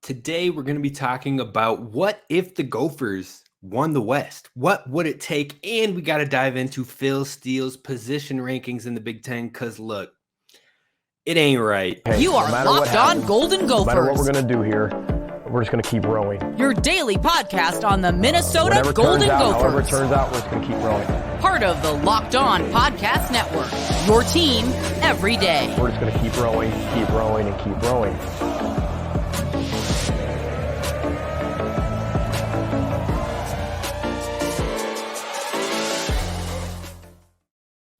Today, we're going to be talking about what if the Gophers won the West? What would it take? And we got to dive into Phil Steele's position rankings in the Big Ten because, look, it ain't right. Hey, You are Locked On Golden Gophers. No matter what we're going to do here, we're just going to keep rowing. Your daily podcast on the Minnesota Golden Gophers. However it turns out, we're just going to keep rowing. Part of the Locked On Podcast Network. Your team every day. We're just going to keep rowing, and keep rowing.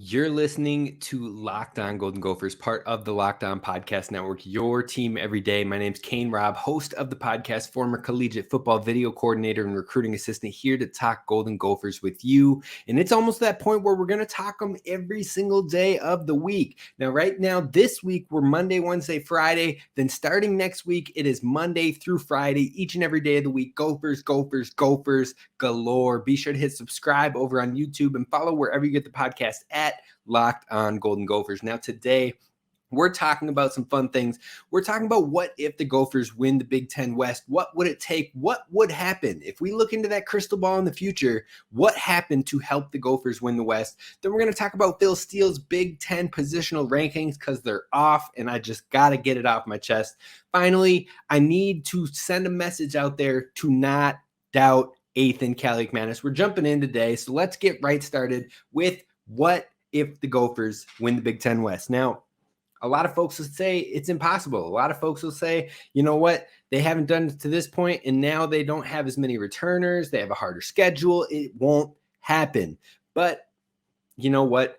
You're listening to Locked On Golden Gophers, part of the Locked On Podcast Network, your team every day. My name's Kane Rob, host of the podcast, former collegiate football video coordinator and recruiting assistant, here to talk Golden Gophers with you. And it's almost that point where we're going to talk them every single day of the week. Now, right now, this week, we're Monday, Wednesday, Friday. Then starting next week, it is Monday through Friday, each and every day of the week. Gophers, Gophers, Gophers galore. Be sure to hit subscribe over on YouTube and follow wherever you get the podcast at Locked On Golden Gophers. Now today, we're talking about some fun things. We're talking about what if the Gophers win the Big Ten West? What would it take? What would happen? If we look into that crystal ball in the future, what happened to help the Gophers win the West? Then we're going to talk about Phil Steele's Big Ten positional rankings because they're off, and I just got to get it off my chest. Finally, I need to send a message out there to not doubt Athan Kaliakmanis. We're jumping in today, so let's get right started with what if the Gophers win the Big Ten West. Now, a lot of folks will say it's impossible. A lot of folks will say, you know what, they haven't done it to this point, and now they don't have as many returners. They have a harder schedule. It won't happen. But you know what?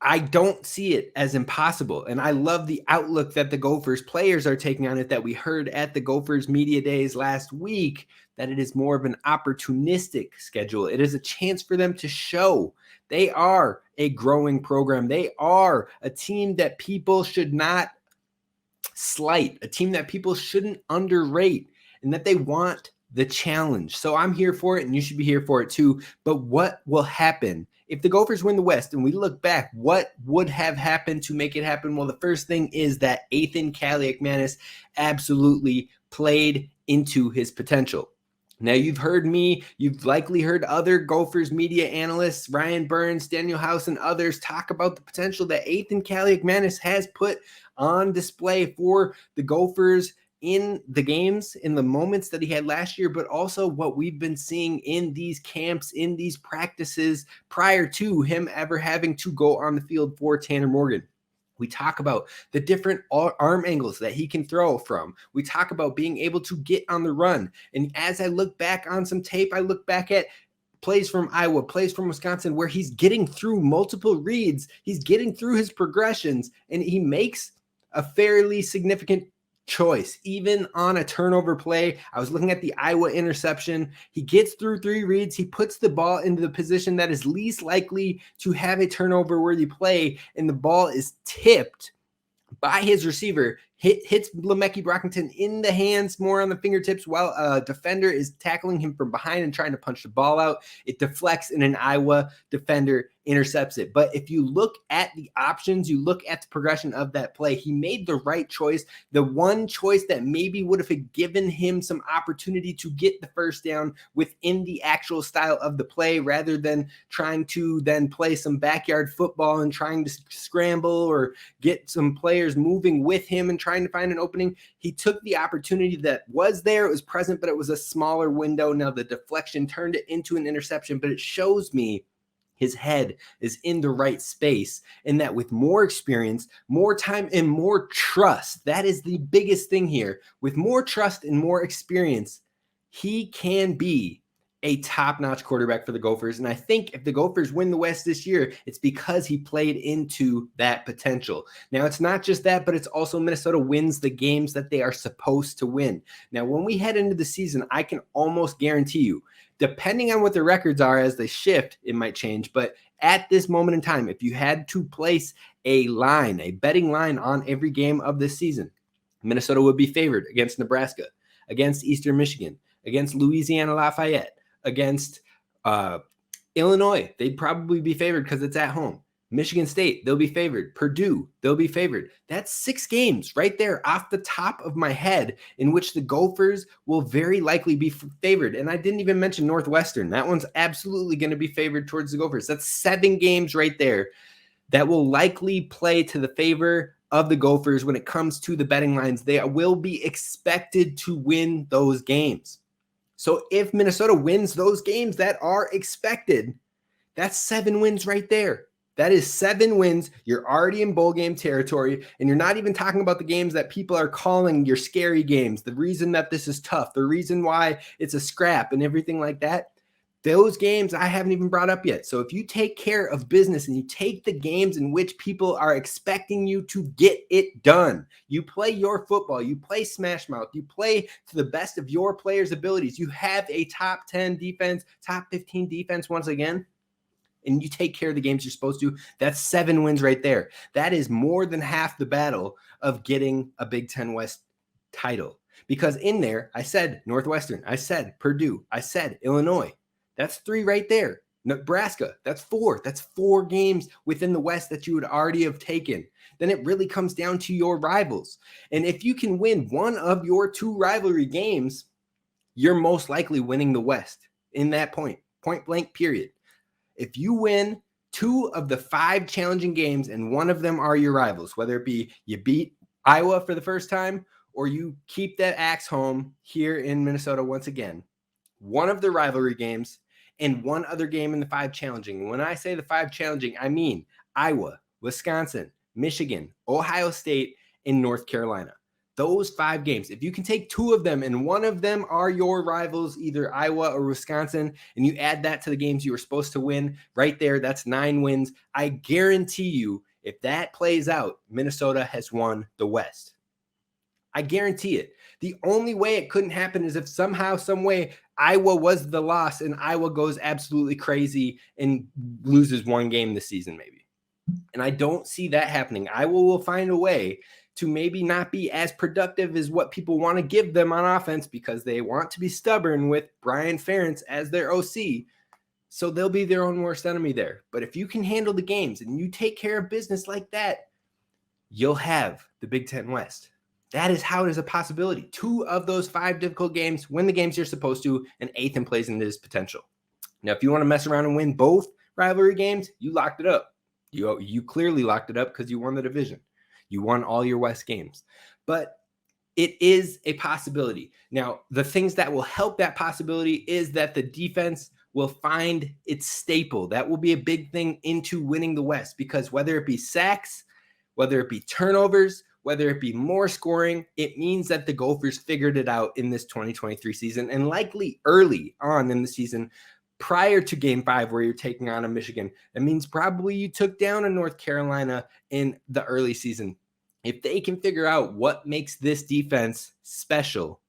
I don't see it as impossible, and I love the outlook that the Gophers players are taking on it that we heard at the Gophers Media Days last week, that it is more of an opportunistic schedule. It is a chance for them to show they are a growing program. They are a team that people should not slight, a team that people shouldn't underrate, and that they want the challenge. So I'm here for it, and you should be here for it too. But what will happen if the Gophers win the West and we look back? What would have happened to make it happen? Well, the first thing is that Athan Kaliakmanis absolutely played into his potential. Now, you've heard me, you've likely heard other Gophers media analysts, Ryan Burns, Daniel House, and others talk about the potential that Athan Kaliakmanis has put on display for the Gophers in the games, in the moments that he had last year, but also what we've been seeing in these camps, in these practices prior to him ever having to go on the field for Tanner Morgan. We talk about the different arm angles that he can throw from. We talk about being able to get on the run. And as I look back on some tape, I look back at plays from Iowa, plays from Wisconsin, where he's getting through multiple reads. He's getting through his progressions, and he makes a fairly significant choice, even on a turnover play. I was looking at the Iowa interception. He gets through 3 reads. He puts the ball into the position that is least likely to have a turnover worthy play, and the ball is tipped by his receiver. Hits Lemeki Brockington in the hands, more on the fingertips, while a defender is tackling him from behind and trying to punch the ball out. It deflects, and an Iowa defender intercepts it. But if you look at the options, you look at the progression of that play, he made the right choice. The one choice that maybe would have given him some opportunity to get the first down within the actual style of the play, rather than trying to then play some backyard football and trying to scramble or get some players moving with him and trying to find an opening. He took the opportunity that was there. It was present, but it was a smaller window. Now the deflection turned it into an interception, but it shows me his head is in the right space, and that with more experience, more time, and more trust, that is the biggest thing here. With more trust and more experience, he can be a top-notch quarterback for the Gophers. And I think if the Gophers win the West this year, it's because he played into that potential. Now, it's not just that, but it's also Minnesota wins the games that they are supposed to win. Now, when we head into the season, I can almost guarantee you, depending on what the records are as they shift, it might change. But at this moment in time, if you had to place a line, a betting line on every game of this season, Minnesota would be favored against Nebraska, against Eastern Michigan, against Louisiana Lafayette, against Illinois. They'd probably be favored because it's at home. Michigan State, they'll be favored. Purdue, they'll be favored. That's 6 games right there off the top of my head in which the Gophers will very likely be favored. And I didn't even mention Northwestern. That one's absolutely going to be favored towards the Gophers. That's 7 games right there that will likely play to the favor of the Gophers when it comes to the betting lines. They will be expected to win those games. So if Minnesota wins those games that are expected, that's 7 wins right there. That is 7 wins. You're already in bowl game territory, and you're not even talking about the games that people are calling your scary games. The reason that this is tough, the reason why it's a scrap and everything like that, those games I haven't even brought up yet. So if you take care of business and you take the games in which people are expecting you to get it done, you play your football, you play smash mouth, you play to the best of your players' abilities, you have a top 10 defense, top 15 defense once again, and you take care of the games you're supposed to, that's 7 wins right there. That is more than half the battle of getting a Big Ten West title. Because in there, I said Northwestern, I said Purdue, I said Illinois. That's 3 right there. Nebraska, that's 4. That's 4 games within the West that you would already have taken. Then it really comes down to your rivals. And if you can win one of your 2 rivalry games, you're most likely winning the West in that point blank period. If you win 2 of the 5 challenging games and one of them are your rivals, whether it be you beat Iowa for the first time or you keep that axe home here in Minnesota once again, one of the rivalry games and one other game in the 5 challenging. When I say the 5 challenging, I mean Iowa, Wisconsin, Michigan, Ohio State, and North Carolina. Those 5 games, if you can take 2 of them and one of them are your rivals, either Iowa or Wisconsin, and you add that to the games you were supposed to win right there, that's 9 wins. I guarantee you, if that plays out, Minnesota has won the West. I guarantee it. The only way it couldn't happen is if somehow, some way, Iowa was the loss and Iowa goes absolutely crazy and loses 1 game this season maybe. And I don't see that happening. Iowa will find a way to maybe not be as productive as what people want to give them on offense because they want to be stubborn with Brian Ferentz as their OC. So they'll be their own worst enemy there. But if you can handle the games and you take care of business like that, you'll have the Big Ten West. That is how it is a possibility. 2 of those 5 difficult games, win the games you're supposed to, and Athan plays into his potential. Now, if you want to mess around and win both rivalry games, you locked it up. You clearly locked it up because you won the division. You won all your West games. But it is a possibility. Now, the things that will help that possibility is that the defense will find its staple. That will be a big thing into winning the West because whether it be sacks, whether it be turnovers, whether it be more scoring, it means that the Gophers figured it out in this 2023 season and likely early on in the season prior to Game 5 where you're taking on a Michigan. That means probably you took down a North Carolina in the early season. If they can figure out what makes this defense special,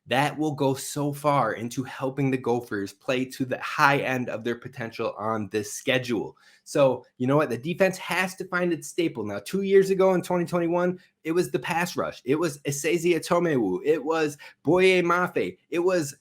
that will go so far into helping the Gophers play to the high end of their potential on this schedule. So, you know what? The defense has to find its staple. Now, 2 years ago in 2021, it was the pass rush. It was Esezi Atomewu. It was Boye Mafe. It was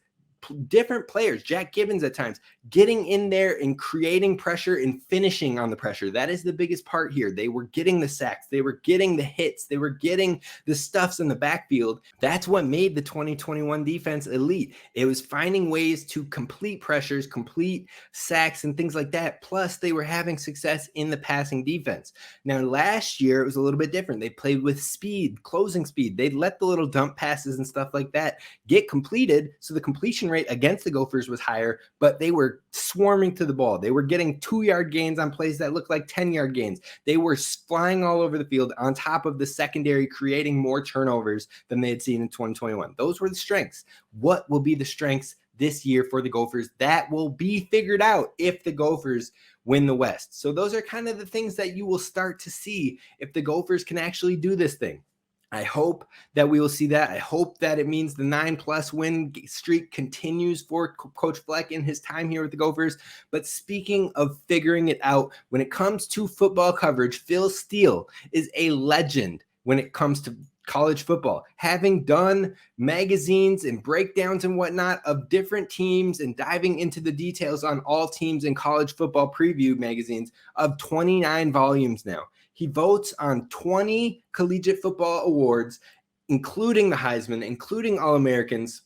different players, Jack Gibbons at times, getting in there and creating pressure and finishing on the pressure. That is the biggest part here. They were getting the sacks. They were getting the hits. They were getting the stuffs in the backfield. That's what made the 2021 defense elite. It was finding ways to complete pressures, complete sacks, and things like that. Plus, they were having success in the passing defense. Now, last year, it was a little bit different. They played with speed, closing speed. They'd let the little dump passes and stuff like that get completed, so the completion rate against the Gophers was higher, but they were swarming to the ball. They were getting 2-yard gains on plays that looked like 10-yard gains. They were flying all over the field on top of the secondary, creating more turnovers than they had seen in 2021. Those were the strengths. What will be the strengths this year for the Gophers? That will be figured out if the Gophers win the West. So those are kind of the things that you will start to see if the Gophers can actually do this thing. I hope that we will see that. I hope that it means the 9+ win streak continues for Coach Fleck in his time here with the Gophers. But speaking of figuring it out, when it comes to football coverage, Phil Steele is a legend when it comes to college football, having done magazines and breakdowns and whatnot of different teams and diving into the details on all teams in college football preview magazines of 29 volumes now. He votes on 20 collegiate football awards, including the Heisman, including All-Americans.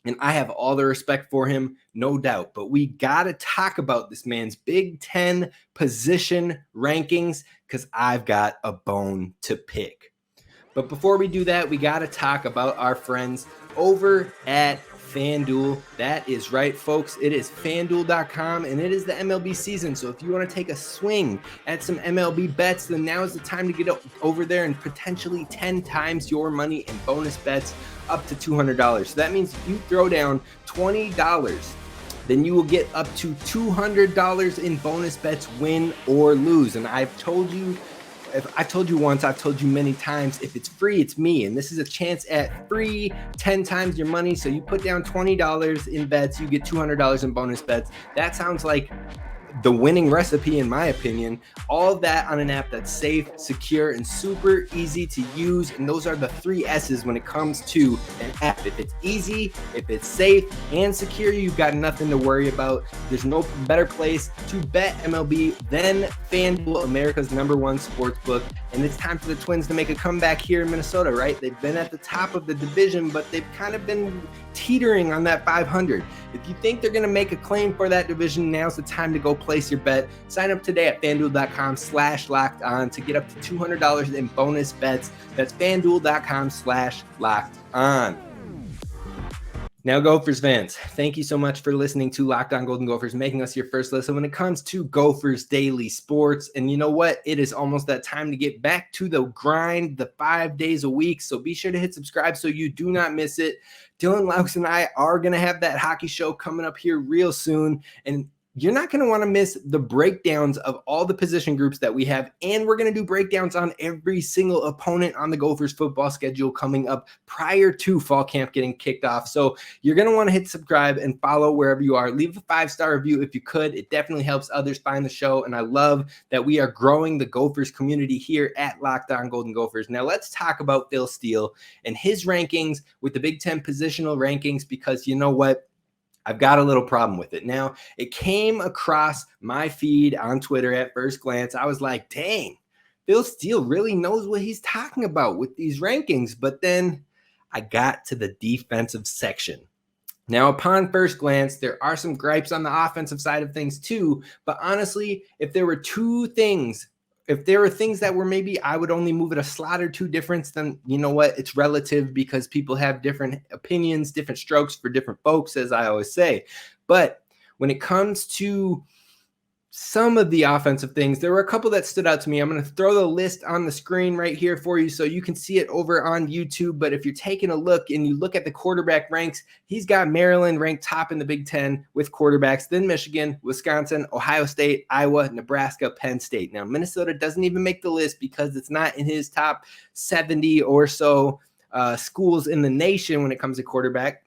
And I have all the respect for him, no doubt. But we got to talk about this man's Big Ten position rankings because I've got a bone to pick. But before we do that, we got to talk about our friends over at FanDuel. That is right, folks. It is FanDuel.com, and it is the MLB season. So if you want to take a swing at some MLB bets, then now is the time to get over there and potentially 10 times your money in bonus bets up to $200. So that means if you throw down $20, then you will get up to $200 in bonus bets, win or lose. And I've told you once, I've told you many times, if it's free, it's me. And this is a chance at free 10 times your money. So you put down $20 in bets, you get $200 in bonus bets. That sounds like the winning recipe, in my opinion. All of that on an app that's safe, secure, and super easy to use. And those are the 3 S's when it comes to an app. If it's easy, if it's safe and secure, you've got nothing to worry about. There's no better place to bet MLB than FanDuel, America's #1 sports book. And it's time for the Twins to make a comeback here in Minnesota, right? They've been at the top of the division, but they've kind of been teetering on that 500. If you think they're going to make a claim for that division, now's the time to go place your bet. Sign up today at FanDuel.com/LockedOn to get up to $200 in bonus bets. That's FanDuel.com/LockedOn. Now, Gophers fans, thank you so much for listening to Locked On Golden Gophers, making us your first listen when it comes to Gophers daily sports. And you know what? It is almost that time to get back to the grind, the 5 days a week. So be sure to hit subscribe so you do not miss it. Dylan Laux and I are going to have that hockey show coming up here real soon. And you're not going to want to miss the breakdowns of all the position groups that we have. And we're going to do breakdowns on every single opponent on the Gophers football schedule coming up prior to fall camp getting kicked off. So you're going to want to hit subscribe and follow wherever you are. Leave a 5-star review if you could. It definitely helps others find the show. And I love that we are growing the Gophers community here at Locked On Golden Gophers. Now let's talk about Phil Steele and his rankings with the Big Ten positional rankings, because you know what? I've got a little problem with it. Now, it came across my feed on Twitter at first glance. I was like, dang, Phil Steele really knows what he's talking about with these rankings. But then I got to the defensive section. Now, upon first glance, there are some gripes on the offensive side of things too. But honestly, if there were things that were maybe I would only move it a slot or 2 difference, then you know what? It's relative because people have different opinions, different strokes for different folks, as I always say. But when it comes to some of the offensive things, there were a couple that stood out to me. I'm going to throw the list on the screen right here for you so you can see it over on YouTube. But if you're taking a look and you look at the quarterback ranks, he's got Maryland ranked top in the Big Ten with quarterbacks, then Michigan, Wisconsin, Ohio State, Iowa, Nebraska, Penn State. Now, Minnesota doesn't even make the list because it's not in his top 70 or so schools in the nation when it comes to quarterback.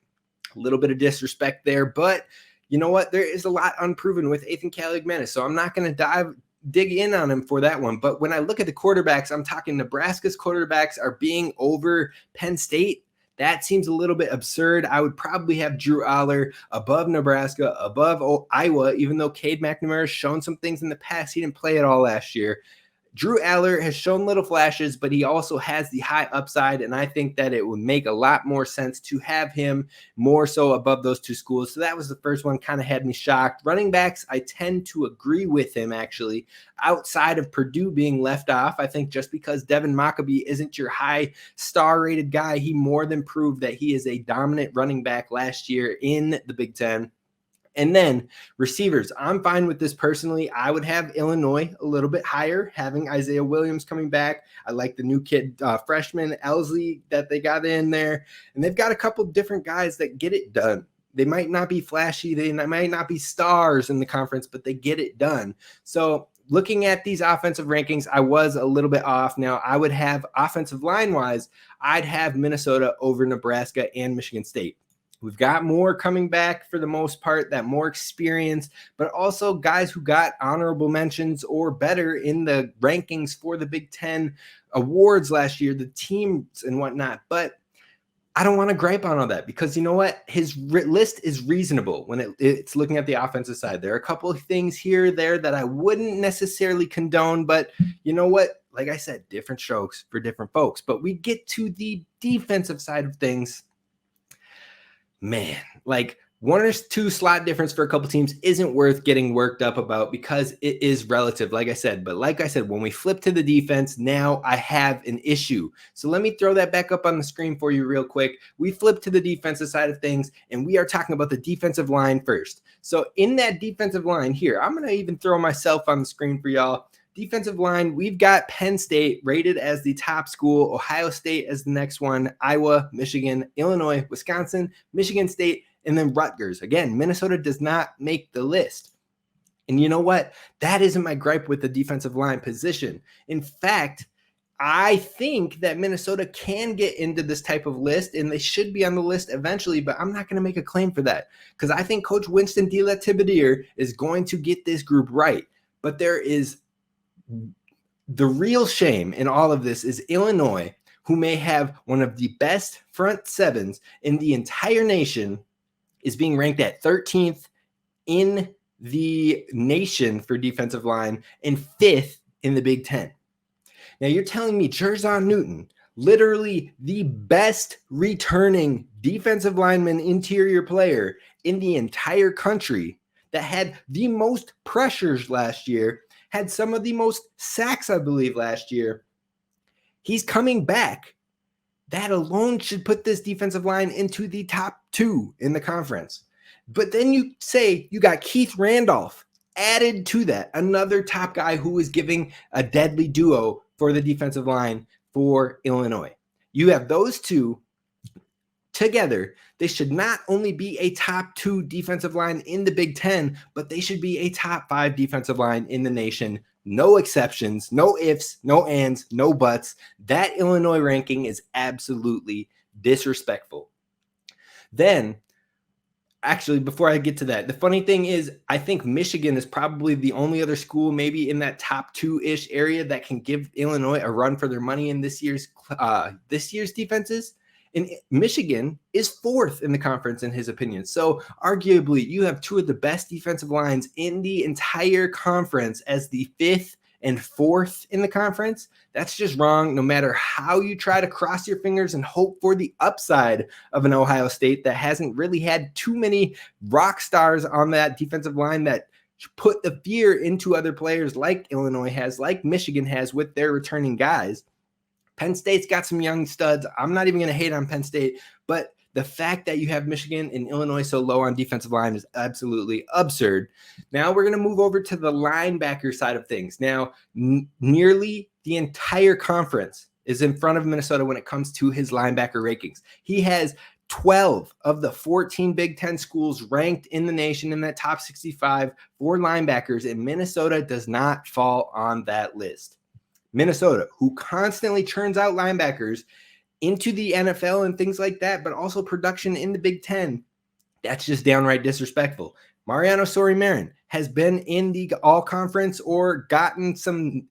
A little bit of disrespect there, but you know what? There is a lot unproven with Athan Kaliakmanis, so I'm not going to dig in on him for that one. But when I look at the quarterbacks, I'm talking Nebraska's quarterbacks are being over Penn State. That seems a little bit absurd. I would probably have Drew Aller above Nebraska, above Iowa, even though Cade McNamara has shown some things in the past. He didn't play at all last year. Drew Aller has shown little flashes, but he also has the high upside, and I think that it would make a lot more sense to have him more so above those 2 schools. So that was the first one, kind of had me shocked. Running backs, I tend to agree with him, actually, outside of Purdue being left off. I think just because Devin Mockabee isn't your high star-rated guy, he more than proved that he is a dominant running back last year in the Big Ten. And then receivers, I'm fine with this personally. I would have Illinois a little bit higher, having Isaiah Williams coming back. I like the new kid, freshman Elsley that they got in there. And they've got a couple different guys that get it done. They might not be flashy. They might not be stars in the conference, but they get it done. So looking at these offensive rankings, I was a little bit off. Now, I would have offensive line-wise, I'd have Minnesota over Nebraska and Michigan State. We've got more coming back for the most part, that more experience, but also guys who got honorable mentions or better in the rankings for the Big Ten awards last year, the teams and whatnot. But I don't want to gripe on all that because you know what? His list is reasonable when it's looking at the offensive side. There are a couple of things here or there that I wouldn't necessarily condone, but you know what? Like I said, different strokes for different folks. But we get to the defensive side of things. Man, like 1 or 2 slot difference for a couple teams isn't worth getting worked up about because it is relative, like I said. But like I said, when we flip to the defense, now I have an issue. So let me throw that back up on the screen for you real quick. We flip to the defensive side of things, and we are talking about the defensive line first. So in that defensive line here, I'm going to even throw myself on the screen for y'all. Defensive line, we've got Penn State rated as the top school, Ohio State as the next one, Iowa, Michigan, Illinois, Wisconsin, Michigan State, and then Rutgers. Again, Minnesota does not make the list. And you know what? That isn't my gripe with the defensive line position. In fact, I think that Minnesota can get into this type of list, and they should be on the list eventually, but I'm not going to make a claim for that because I think Coach Winston De La Tibadier is going to get this group right. But there is the real shame in all of this is Illinois, who may have one of the best front sevens in the entire nation, is being ranked at 13th in the nation for defensive line and 5th in the Big Ten. Now you're telling me Jerzon Newton, literally the best returning defensive lineman interior player in the entire country that had the most pressures last year, had some of the most sacks, I believe, last year. He's coming back. That alone should put this defensive line into the top 2 in the conference. But then you say you got Keith Randolph added to that, another top guy who is giving a deadly duo for the defensive line for Illinois. You have those two together. They should not only be a top 2 defensive line in the Big Ten, but they should be a top 5 defensive line in the nation. No exceptions, no ifs, no ands, no buts. That Illinois ranking is absolutely disrespectful. Then, actually, before I get to that, the funny thing is I think Michigan is probably the only other school maybe in that top 2-ish area that can give Illinois a run for their money in this year's defenses. And Michigan is 4th in the conference, in his opinion. So arguably, you have 2 of the best defensive lines in the entire conference as the 5th and 4th in the conference. That's just wrong, no matter how you try to cross your fingers and hope for the upside of an Ohio State that hasn't really had too many rock stars on that defensive line that put the fear into other players like Illinois has, like Michigan has with their returning guys. Penn State's got some young studs. I'm not even going to hate on Penn State, but the fact that you have Michigan and Illinois so low on defensive line is absolutely absurd. Now we're going to move over to the linebacker side of things. Now, nearly the entire conference is in front of Minnesota when it comes to his linebacker rankings. He has 12 of the 14 Big Ten schools ranked in the nation in that top 65 for linebackers, and Minnesota does not fall on that list. Minnesota, who constantly churns out linebackers into the NFL and things like that, but also production in the Big Ten, that's just downright disrespectful. Mariano Sori-Marin has been in the all-conference or gotten some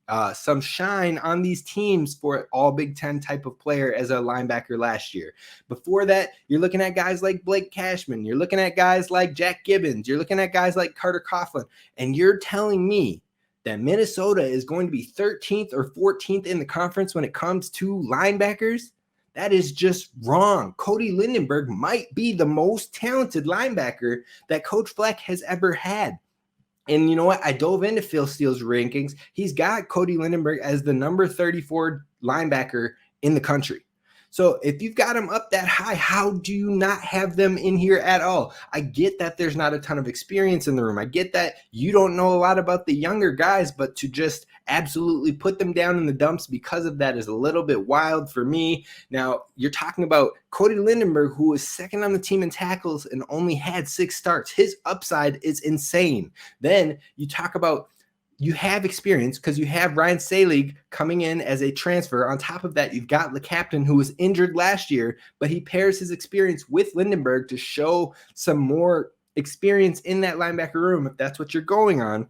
shine on these teams for all Big Ten type of player as a linebacker last year. Before that, you're looking at guys like Blake Cashman. You're looking at guys like Jack Gibbons. You're looking at guys like Carter Coughlin. And you're telling me that Minnesota is going to be 13th or 14th in the conference when it comes to linebackers? That is just wrong. Cody Lindenberg might be the most talented linebacker that Coach Fleck has ever had. And you know what? I dove into Phil Steele's rankings. He's got Cody Lindenberg as the number 34 linebacker in the country. So if you've got them up that high, how do you not have them in here at all? I get that there's not a ton of experience in the room. I get that you don't know a lot about the younger guys, but to just absolutely put them down in the dumps because of that is a little bit wild for me. Now, you're talking about Cody Lindenberg, who was second on the team in tackles and only had 6 starts. His upside is insane. Then you talk about you have experience because you have Ryan Salig coming in as a transfer. On top of that, you've got the captain who was injured last year, but he pairs his experience with Lindenberg to show some more experience in that linebacker room if that's what you're going on.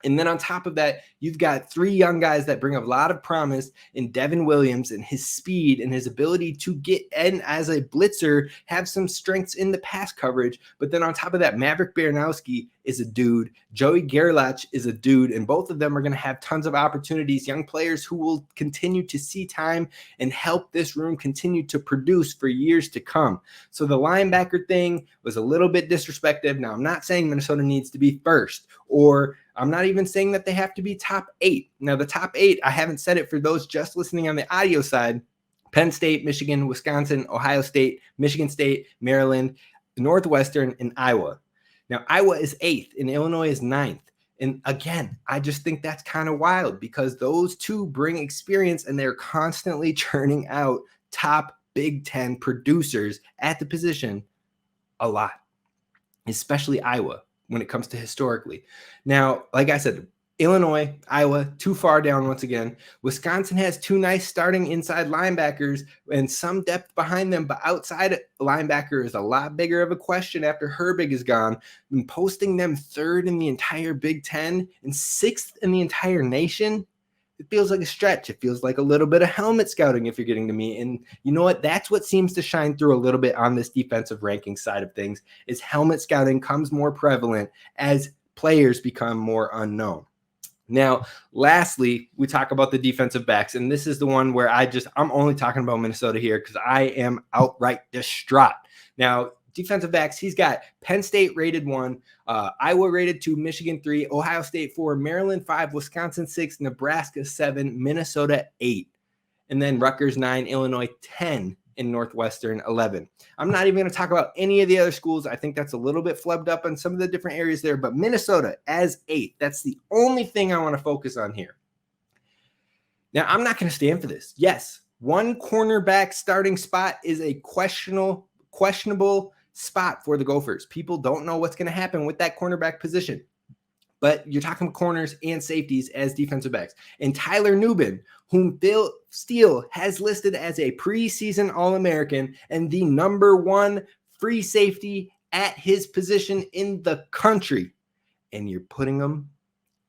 And then on top of that, you've got three young guys that bring a lot of promise in Devin Williams and his speed and his ability to get in as a blitzer, have some strengths in the pass coverage. But then on top of that, Maverick Baranowski is a dude. Joey Gerlach is a dude. And both of them are going to have tons of opportunities, young players who will continue to see time and help this room continue to produce for years to come. So the linebacker thing was a little bit disrespectful. Now, I'm not saying Minnesota needs to be first, or I'm not even saying that they have to be top 8. Now, the top 8, I haven't said it for those just listening on the audio side: Penn State, Michigan, Wisconsin, Ohio State, Michigan State, Maryland, Northwestern, and Iowa. Now, Iowa is 8th and Illinois is 9th. And again, I just think that's kind of wild because those two bring experience and they're constantly churning out top Big Ten producers at the position a lot, especially Iowa when it comes to historically. Now, like I said, Illinois, Iowa, too far down once again. Wisconsin has two nice starting inside linebackers and some depth behind them, but outside linebacker is a lot bigger of a question after Herbig is gone. And posting them 3rd in the entire Big Ten and 6th in the entire nation, it feels like a stretch. It feels like a little bit of helmet scouting if you're getting to me. And you know what? That's what seems to shine through a little bit on this defensive ranking side of things is helmet scouting comes more prevalent as players become more unknown. Now, lastly, we talk about the defensive backs, and this is the one where I'm only talking about Minnesota here because I am outright distraught. Now, defensive backs, he's got Penn State rated 1, Iowa rated 2, Michigan 3, Ohio State 4, Maryland 5, Wisconsin 6, Nebraska 7, Minnesota 8, and then Rutgers 9, Illinois 10, and Northwestern 11. I'm not even going to talk about any of the other schools. I think that's a little bit flubbed up on some of the different areas there, but Minnesota as 8th, that's the only thing I want to focus on here. Now, I'm not going to stand for this. Yes, one cornerback starting spot is a questionable spot for the Gophers. People don't know what's going to happen with that cornerback position. But you're talking corners and safeties as defensive backs. And Tyler Nubin, whom Phil Steele has listed as a preseason All-American and the number 1 free safety at his position in the country, and you're putting him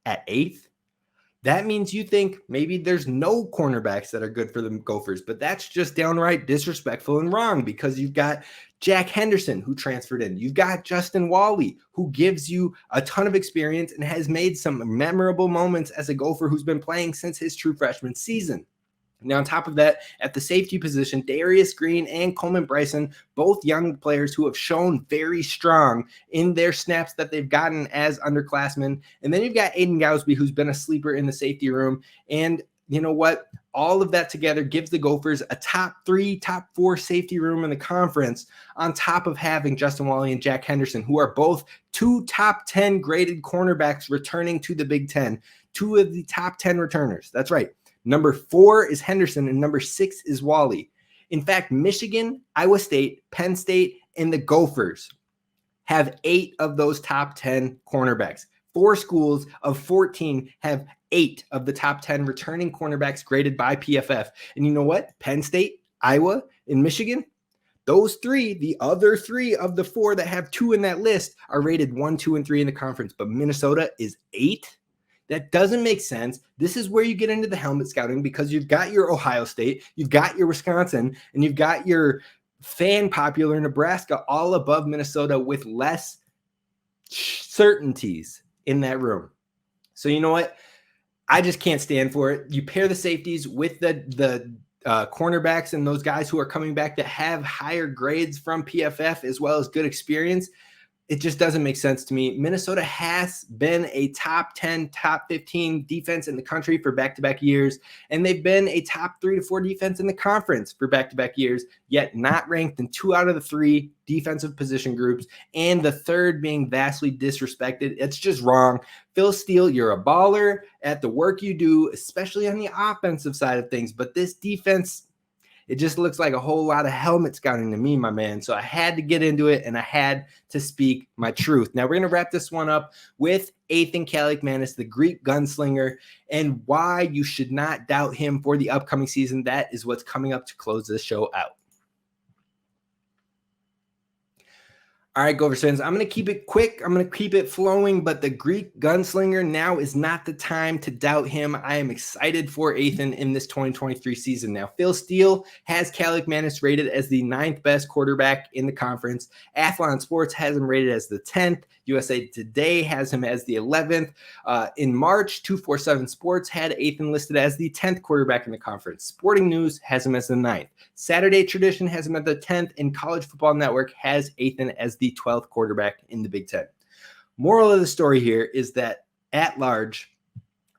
at 8th? That means you think maybe there's no cornerbacks that are good for the Gophers, but that's just downright disrespectful and wrong because you've got Jack Henderson, who transferred in. You've got Justin Wally, who gives you a ton of experience and has made some memorable moments as a Gopher who's been playing since his true freshman season. Now, on top of that, at the safety position, Darius Green and Coleman Bryson, both young players who have shown very strong in their snaps that they've gotten as underclassmen. And then you've got Aiden Gousby, who's been a sleeper in the safety room. And you know what? All of that together gives the Gophers a top 3, top 4 safety room in the conference, on top of having Justin Wally and Jack Henderson, who are both 2 top 10 graded cornerbacks returning to the Big Ten, 2 of the top 10 returners. That's right. Number 4 is Henderson, and number 6 is Wally. In fact, Michigan, Iowa State, Penn State, and the Gophers have 8 of those top 10 cornerbacks. 4 schools of 14 have 8 of the top 10 returning cornerbacks graded by PFF. And you know what? Penn State, Iowa, and Michigan, those 3, the other 3 of the 4 that have 2 in that list, are rated 1, 2, and 3 in the conference. But Minnesota is 8? That doesn't make sense. This is where you get into the helmet scouting because you've got your Ohio State, you've got your Wisconsin, and you've got your fan popular Nebraska all above Minnesota with less certainties in that room. So you know what? I just can't stand for it. You pair the safeties with the cornerbacks and those guys who are coming back that have higher grades from PFF as well as good experience. It just doesn't make sense to me. Minnesota has been a top 10, top 15 defense in the country for back-to-back years, and they've been a top 3 to 4 defense in the conference for back-to-back years, yet not ranked in 2 out of the 3 defensive position groups, and the 3rd being vastly disrespected. It's just wrong. Phil Steele, you're a baller at the work you do, especially on the offensive side of things, but this defense, It just looks like a whole lot of helmet scouting to me, my man. So I had to get into it, and I had to speak my truth. Now we're going to wrap this one up with Athan Kaliakmanis, the Greek gunslinger, and why you should not doubt him for the upcoming season. That is what's coming up to close this show out. All right, Gophers fans, I'm going to keep it quick. I'm going to keep it flowing, but the Greek gunslinger, now is not the time to doubt him. I am excited for Athan in this 2023 season. Now, Phil Steele has Kaliakmanis rated as the 9th best quarterback in the conference. Athlon Sports has him rated as the 10th. USA Today has him as the 11th. In March, 247 Sports had Athan listed as the 10th quarterback in the conference. Sporting News has him as the 9th. Saturday Tradition has him at the 10th, and College Football Network has Athan as the 12th quarterback in the Big Ten. Moral of the story here is that at large,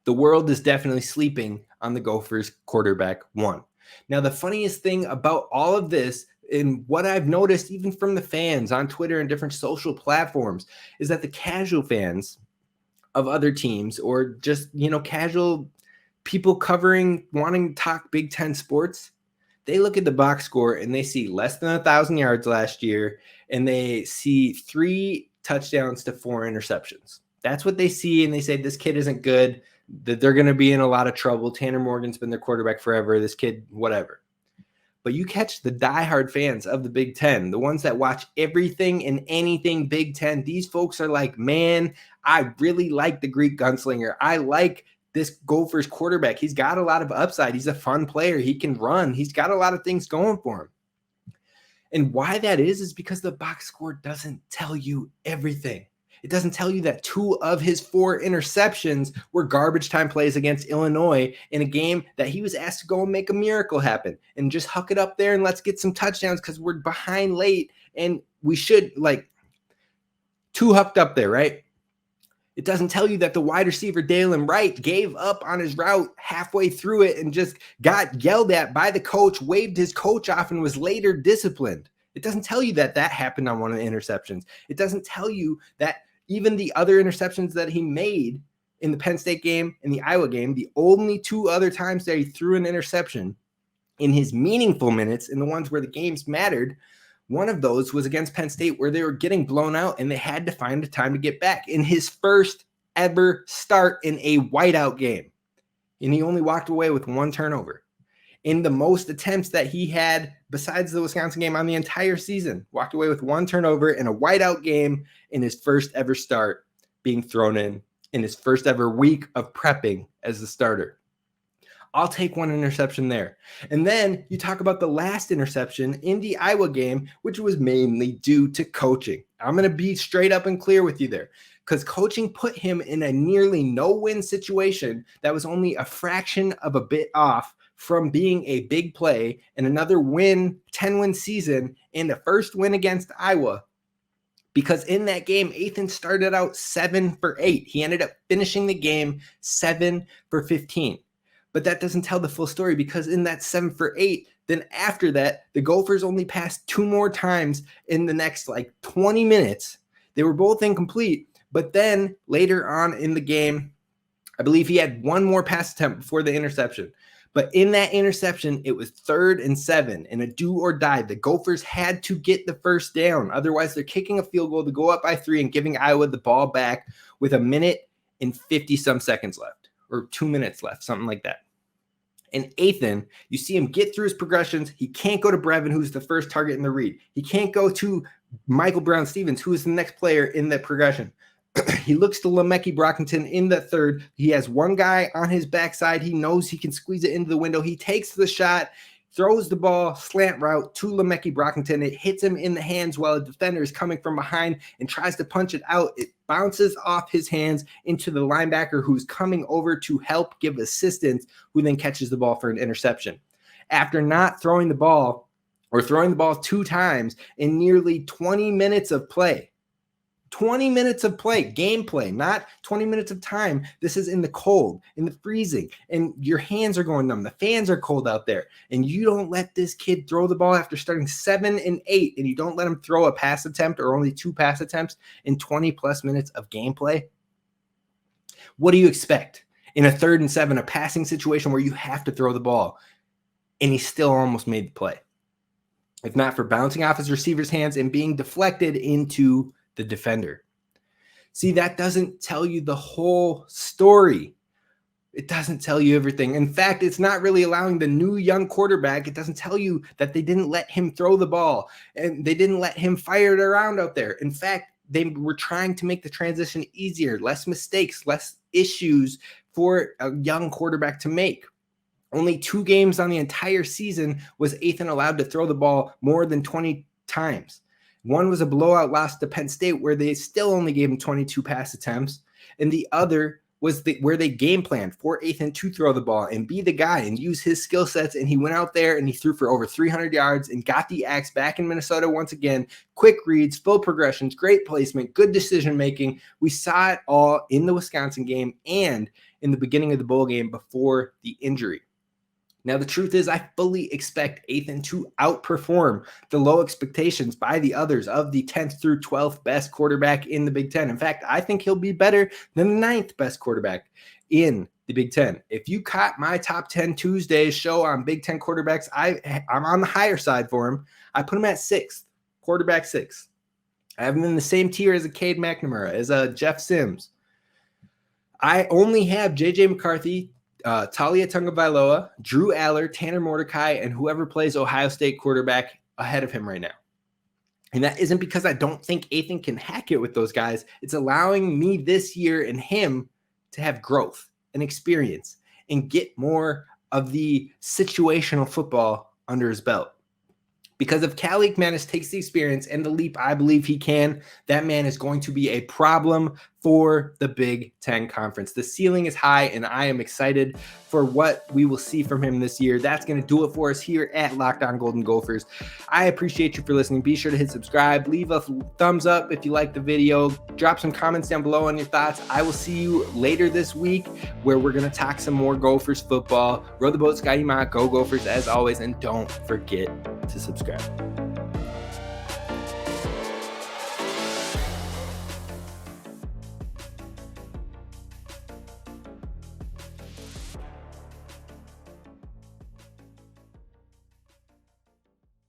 the world is definitely sleeping on the Gophers quarterback 1. Now, the funniest thing about all of this, and what I've noticed even from the fans on Twitter and different social platforms, is that the casual fans of other teams, or just, casual people wanting to talk Big Ten sports, they look at the box score and they see less than 1,000 yards last year, and they see 3 touchdowns to 4 interceptions. That's what they see, and they say this kid isn't good, that they're going to be in a lot of trouble. Tanner Morgan's been their quarterback forever. This kid, whatever. But you catch the diehard fans of the Big Ten, the ones that watch everything and anything Big Ten. These folks are like, man, I really like the Greek gunslinger. I like this Gophers quarterback. He's got a lot of upside. He's a fun player. He can run. He's got a lot of things going for him. And why that is because the box score doesn't tell you everything. It doesn't tell you that 2 of his 4 interceptions were garbage time plays against Illinois in a game that he was asked to go and make a miracle happen and just huck it up there and let's get some touchdowns because we're behind late and we should, 2 hucked up there, right? It doesn't tell you that the wide receiver, Dalen Wright, gave up on his route halfway through it and just got yelled at by the coach, waved his coach off, and was later disciplined. It doesn't tell you that happened on one of the interceptions. It doesn't tell you that even the other interceptions that he made in the Penn State game and the Iowa game, the only 2 other times that he threw an interception in his meaningful minutes, in the ones where the games mattered, one of those was against Penn State where they were getting blown out and they had to find a time to get back in his first ever start in a whiteout game. And he only walked away with 1 turnover. In the most attempts that he had besides the Wisconsin game on the entire season, walked away with 1 turnover in a whiteout game in his first ever start being thrown in his first ever week of prepping as the starter. I'll take 1 interception there. And then you talk about the last interception in the Iowa game, which was mainly due to coaching. I'm going to be straight up and clear with you there, because coaching put him in a nearly no-win situation that was only a fraction of a bit off from being a big play and another win, 10-win season, and the first win against Iowa. Because in that game, Athan started out 7 for 8. He ended up finishing the game 7 for 15. But that doesn't tell the full story, because in that 7 for 8, then after that, the Gophers only passed 2 more times in the next 20 minutes. They were both incomplete. But then later on in the game, I believe he had 1 more pass attempt before the interception. But in that interception, it was 3rd and 7 and a do or die. The Gophers had to get the first down. Otherwise, they're kicking a field goal to go up by 3 and giving Iowa the ball back with 1 minute and 50-some seconds left, or 2 minutes left, something like that. And Athan, you see him get through his progressions. He can't go to Brevin, who's the first target in the read. He can't go to Michael Brown-Stevens, who is the next player in the progression. He looks to Lemeki Brockington in the 3rd. He has 1 guy on his backside. He knows he can squeeze it into the window. He takes the shot, throws the ball, slant route to Lemeki Brockington. It hits him in the hands while a defender is coming from behind and tries to punch it out. It bounces off his hands into the linebacker who's coming over to help give assistance, who then catches the ball for an interception. After not throwing the ball, or throwing the ball 2 times in nearly 20 minutes of play, 20 minutes of play, gameplay, not 20 minutes of time. This is in the cold, in the freezing, and your hands are going numb. The fans are cold out there, and you don't let this kid throw the ball after starting 7 and 8, and you don't let him throw a pass attempt or only 2 pass attempts in 20-plus minutes of gameplay. What do you expect in a 3rd and 7, a passing situation where you have to throw the ball? and he still almost made the play. If not for bouncing off his receiver's hands and being deflected into the defender. See, that doesn't tell you the whole story. It doesn't tell you everything. In fact, it's not really allowing the new young quarterback. It doesn't tell you that they didn't let him throw the ball and they didn't let him fire it around out there. In fact, they were trying to make the transition easier, less mistakes, less issues for a young quarterback to make. Only 2 games on the entire season was Athan allowed to throw the ball more than 20 times. One was a blowout loss to Penn State where they still only gave him 22 pass attempts, and the other was where they game planned for Athan to throw the ball and be the guy and use his skill sets. And he went out there and he threw for over 300 yards and got the axe back in Minnesota once again. Quick reads, full progressions, great placement, good decision-making. We saw it all in the Wisconsin game and in the beginning of the bowl game before the injury. Now, the truth is I fully expect Athan to outperform the low expectations by the others of the 10th through 12th best quarterback in the Big Ten. In fact, I think he'll be better than the 9th best quarterback in the Big Ten. If you caught my Top 10 Tuesdays show on Big Ten quarterbacks, I'm on the higher side for him. I put him at 6th, quarterback 6. I have him in the same tier as a Cade McNamara, as a Jeff Sims. I only have J.J. McCarthy, Talia Tagovailoa, Drew Aller, Tanner Mordecai, and whoever plays Ohio State quarterback ahead of him right now. And that isn't because I don't think Athan can hack it with those guys. It's allowing me this year and him to have growth and experience and get more of the situational football under his belt. Because if Kaliakmanis takes the experience and the leap I believe he can, that man is going to be a problem for the Big Ten Conference. The ceiling is high, and I am excited for what we will see from him this year. That's going to do it for us here at Locked On Golden Gophers. I appreciate you for listening. Be sure to hit subscribe. Leave a thumbs up if you like the video. Drop some comments down below on your thoughts. I will see you later this week where we're going to talk some more Gophers football. Row the boat, Scotty Mott. Go Gophers as always, and don't forget to subscribe.